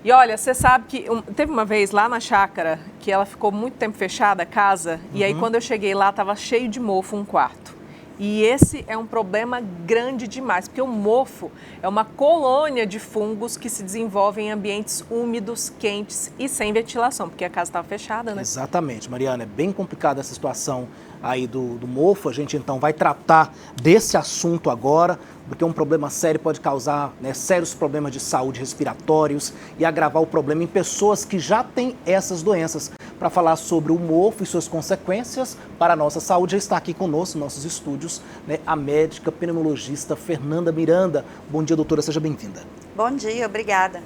E olha, você sabe que teve uma vez lá na chácara que ela ficou muito tempo fechada, a casa, e aí quando eu cheguei lá estava cheio de mofo um quarto. E esse é um problema grande demais, porque o mofo é uma colônia de fungos que se desenvolvem em ambientes úmidos, quentes e sem ventilação, porque a casa estava fechada, né? Exatamente, Mariana, é bem complicada essa situação aí do mofo. A gente então vai tratar desse assunto agora, porque um problema sério pode causar, né, sérios problemas de saúde respiratórios e agravar o problema em pessoas que já têm essas doenças. Para falar sobre o mofo e suas consequências para a nossa saúde, já está aqui conosco, nos nossos estúdios, né, a médica pneumologista Fernanda Miranda. Bom dia, doutora, seja bem-vinda. Bom dia, obrigada.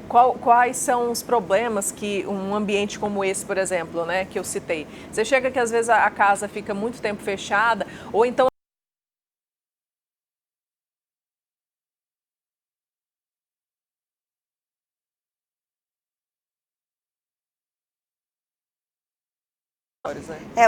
Quais são os problemas que um ambiente como esse, por exemplo, né, que eu citei? Você chega que às vezes a casa fica muito tempo fechada, ou então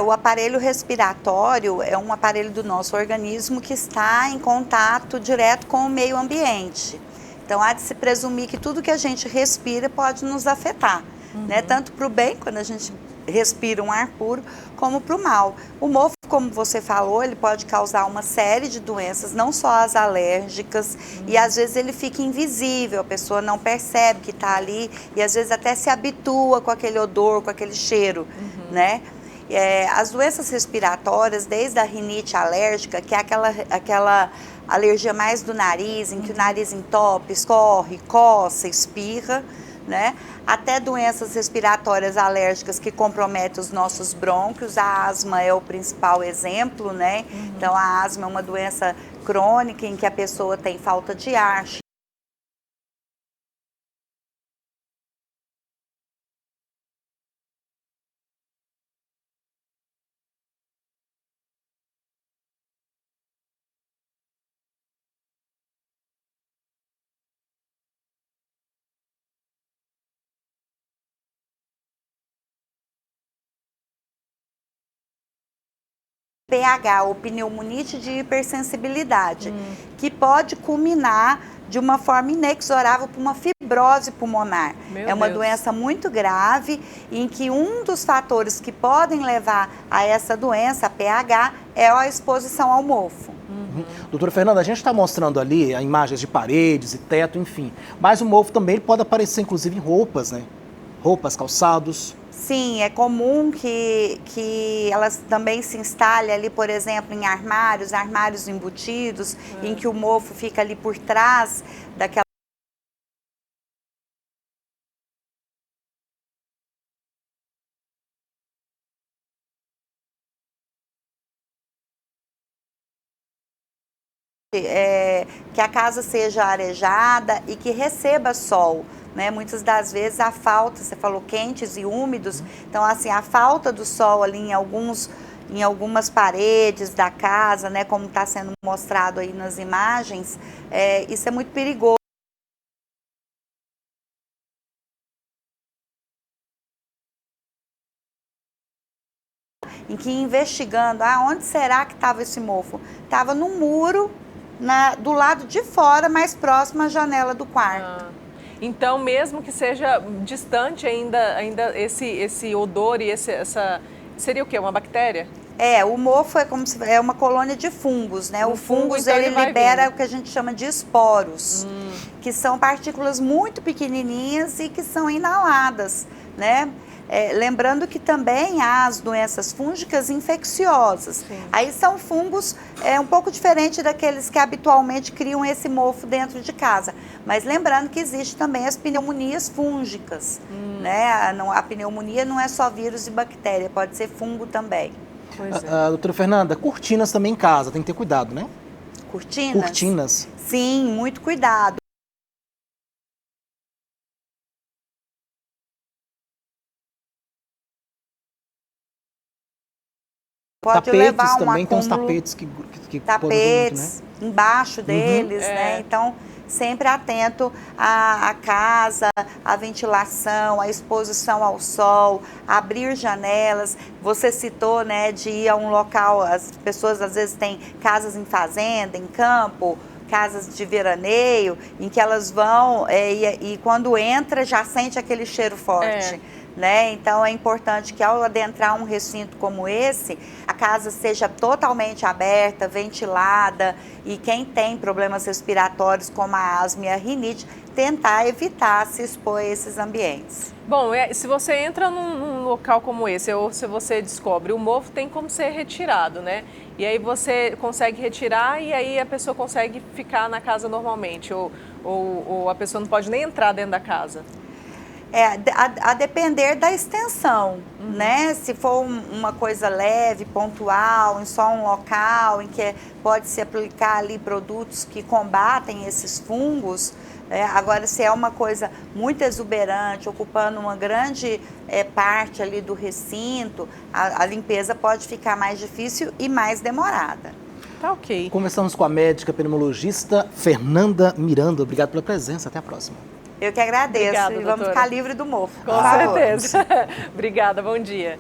O aparelho respiratório é um aparelho do nosso organismo que está em contato direto com o meio ambiente. Então, há de se presumir que tudo que a gente respira pode nos afetar, né? Tanto para o bem, quando a gente respira um ar puro, como para o mal. O mofo, como você falou, ele pode causar uma série de doenças, não só as alérgicas, e às vezes ele fica invisível, a pessoa não percebe que está ali, e às vezes até se habitua com aquele odor, com aquele cheiro, né? As doenças respiratórias, desde a rinite alérgica, que é aquela alergia mais do nariz, em que o nariz entope, escorre, coça, espirra, né? Até doenças respiratórias alérgicas que comprometem os nossos brônquios. A asma é o principal exemplo, né? Então, a asma é uma doença crônica em que a pessoa tem falta de ar, pH, ou pneumonite de hipersensibilidade, que pode culminar de uma forma inexorável para uma fibrose pulmonar. É uma doença muito grave, em que um dos fatores que podem levar a essa doença, a pH, é a exposição ao mofo. Doutora Fernanda, a gente está mostrando ali imagens de paredes e teto, enfim, mas o mofo também ele pode aparecer inclusive em roupas, né? Roupas, calçados. Sim, é comum que elas também se instalem ali, por exemplo, em armários embutidos, em que o mofo fica ali por trás daquela... que a casa seja arejada e que receba sol, né? Muitas das vezes a falta, você falou quentes e úmidos, então assim, a falta do sol ali em algumas paredes da casa, né, como está sendo mostrado aí nas imagens, isso é muito perigoso. Em que investigando, onde será que estava esse mofo? Estava no muro, do lado de fora, mais próximo à janela do quarto. Então, mesmo que seja distante ainda esse odor e essa... Seria o quê? Uma bactéria? O mofo é uma colônia de fungos, né? O fungos, então, ele libera o que a gente chama de esporos, que são partículas muito pequenininhas e que são inaladas, né? Lembrando que também há as doenças fúngicas infecciosas. Sim. Aí são fungos um pouco diferente daqueles que habitualmente criam esse mofo dentro de casa. Mas lembrando que existe também as pneumonias fúngicas, né? A pneumonia não é só vírus e bactéria, pode ser fungo também. Doutora Fernanda, cortinas também em casa, tem que ter cuidado, né? Cortinas? Cortinas. Sim, muito cuidado. Pode tapetes levar também, tem uns tapetes que podem muito, né? Embaixo deles, né? Então, sempre atento à casa, à ventilação, à exposição ao sol, abrir janelas. Você citou, né, de ir a um local, as pessoas às vezes têm casas em fazenda, em campo, casas de veraneio, em que elas vão e quando entra já sente aquele cheiro forte. Né? Então é importante que ao adentrar um recinto como esse, a casa seja totalmente aberta, ventilada, e quem tem problemas respiratórios como a asma e a rinite, tentar evitar se expor a esses ambientes. Bom, se você entra num local como esse, ou se você descobre, o mofo tem como ser retirado, né? E aí você consegue retirar e aí a pessoa consegue ficar na casa normalmente, ou a pessoa não pode nem entrar dentro da casa. A depender da extensão, né? Se for uma coisa leve, pontual, em só um local, em que pode-se aplicar ali produtos que combatem esses fungos. Agora, se é uma coisa muito exuberante, ocupando uma grande parte ali do recinto, a limpeza pode ficar mais difícil e mais demorada. Tá ok. Conversamos com a médica pneumologista Fernanda Miranda. Obrigado pela presença. Até a próxima. Eu que agradeço. Obrigada, e vamos ficar livre do mofo. Com certeza. Obrigada, bom dia.